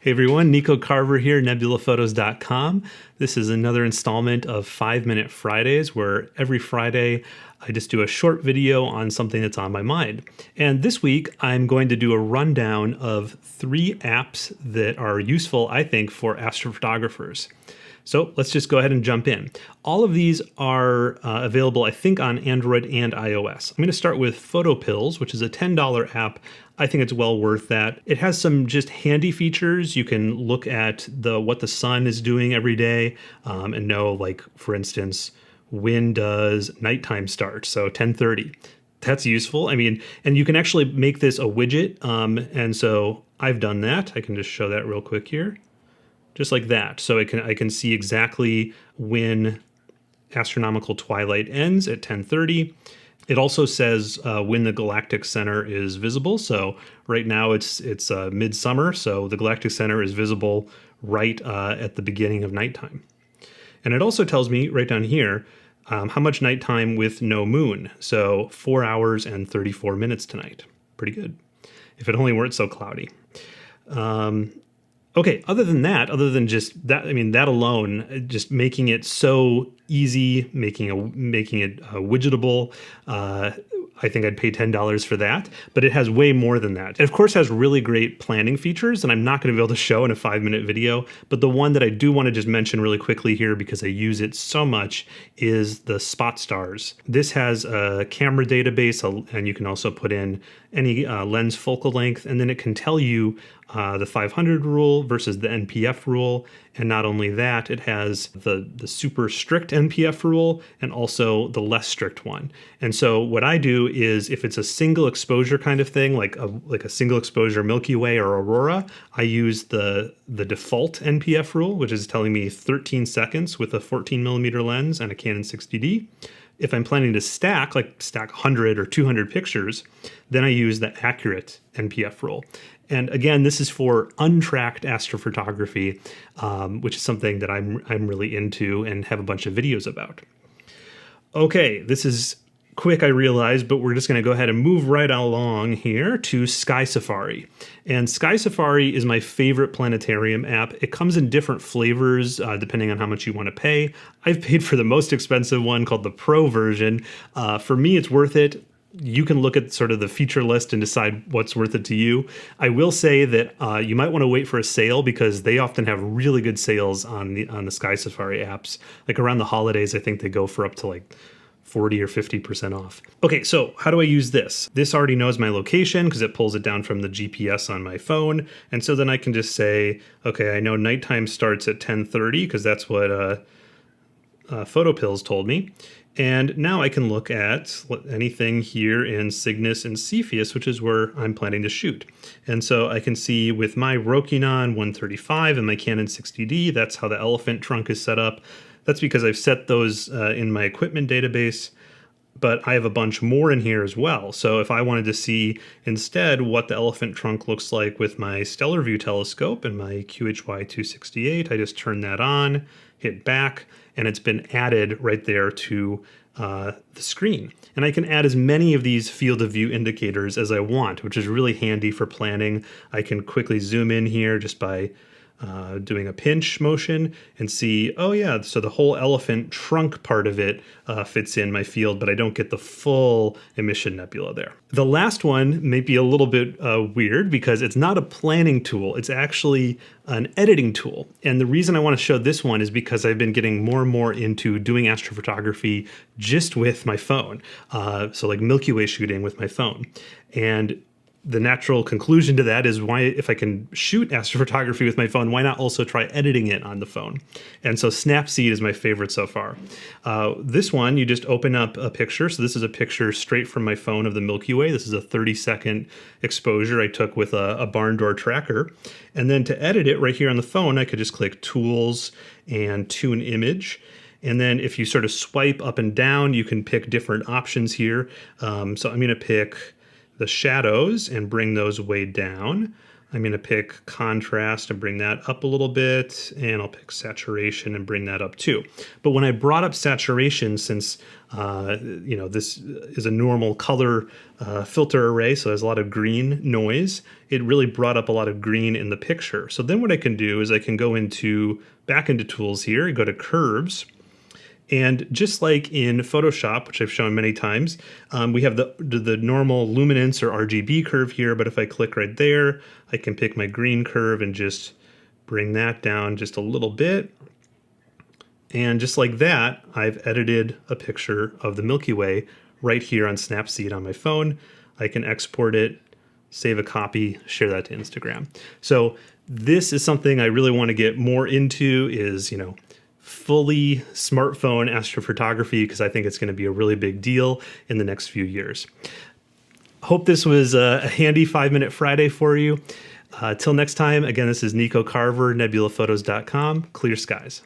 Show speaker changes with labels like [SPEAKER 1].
[SPEAKER 1] Hey everyone, Nico Carver here, nebulaphotos.com. This is another installment of 5-Minute Fridays, where every Friday I just do a short video on something that's on my mind. And this week I'm going to do a rundown of 3 apps that are useful, I think, for astrophotographers. So let's just go ahead and jump in. All of these are available, I think, on Android and iOS. I'm going to start with PhotoPills, which is a $10 app. I think it's well worth that. It has some just handy features. You can look at what the sun is doing every day and know, like, for instance, when does nighttime start? So 10:30. That's useful. I mean, and you can actually make this a widget. And so I've done that. I can just show that real quick here. Just like that. So I can see exactly when astronomical twilight ends at 10:30. It also says when the galactic center is visible. So right now it's midsummer, so the galactic center is visible right at the beginning of nighttime. And it also tells me right down here how much nighttime with no moon. So 4 hours and 34 minutes tonight. Pretty good. If it only weren't so cloudy. Okay, other than just that, I mean, that alone, just making it so easy, making it widgetable, I think I'd pay $10 for that, but it has way more than that. It, of course, has really great planning features, and I'm not going to be able to show in a 5-minute video, but the one that I do want to just mention really quickly here, because I use it so much, is the Spot Stars. This has a camera database, and you can also put in any lens focal length, and then it can tell you the 500 rule versus the NPF rule. And not only that, it has the super strict NPF rule and also the less strict one. And so what I do is, if it's a single exposure kind of thing, like a single exposure Milky Way or Aurora, I use the default NPF rule, which is telling me 13 seconds with a 14mm lens and a Canon 60D. If I'm planning to stack 100 or 200 pictures, then I use the accurate NPF rule. And again, this is for untracked astrophotography, which is something that I'm really into and have a bunch of videos about. Okay, this is quick, I realize, but we're just going to go ahead and move right along here to Sky Safari. And Sky Safari is my favorite planetarium app. It comes in different flavors depending on how much you want to pay. I've paid for the most expensive one, called the Pro version. For me, it's worth it. You can look at sort of the feature list and decide what's worth it to you. I will say that you might want to wait for a sale, because they often have really good sales on the Sky Safari apps. Like around the holidays, I think they go for up to like 40 or 50% off. Okay, so how do I use this? This already knows my location because it pulls it down from the GPS on my phone. And so then I can just say, okay, I know nighttime starts at 10:30 because that's what PhotoPills told me. And now I can look at anything here in Cygnus and Cepheus, which is where I'm planning to shoot. And so I can see with my Rokinon 135 and my Canon 60D, that's how the elephant trunk is set up. That's because I've set those in my equipment database, but I have a bunch more in here as well. So if I wanted to see instead what the elephant trunk looks like with my Stellar View telescope and my QHY 268, I just turn that on, hit back, and it's been added right there to the screen. And I can add as many of these field of view indicators as I want, which is really handy for planning. I can quickly zoom in here just by doing a pinch motion and see, oh yeah, so the whole elephant trunk part of it fits in my field, but I don't get the full emission nebula there. The last one may be a little bit weird, because it's not a planning tool. It's actually an editing tool. And the reason I want to show this one is because I've been getting more and more into doing astrophotography just with my phone. So like Milky Way shooting with my phone. And the natural conclusion to that is, why, if I can shoot astrophotography with my phone, why not also try editing it on the phone? And so Snapseed is my favorite so far. This one, you just open up a picture. So this is a picture straight from my phone of the Milky Way. This is a 30-second exposure I took with a barn door tracker. And then to edit it right here on the phone, I could just click Tools and Tune Image. And then if you sort of swipe up and down, you can pick different options here. So I'm going to pick the shadows and bring those way down. I'm going to pick contrast and bring that up a little bit, and I'll pick saturation and bring that up too. But when I brought up saturation, since this is a normal color filter array, so there's a lot of green noise, it really brought up a lot of green in the picture. So then what I can do is I can go back into tools here, go to curves. And just like in Photoshop, which I've shown many times, we have the normal luminance or RGB curve here, but if I click right there, I can pick my green curve and just bring that down just a little bit. And just like that, I've edited a picture of the Milky Way right here on Snapseed on my phone. I can export it, save a copy, share that to Instagram. So this is something I really want to get more into, is, fully smartphone astrophotography, because I think it's going to be a really big deal in the next few years. Hope this was a handy 5-minute Friday for you. Till next time, again, this is Nico Carver, nebulaphotos.com. Clear skies.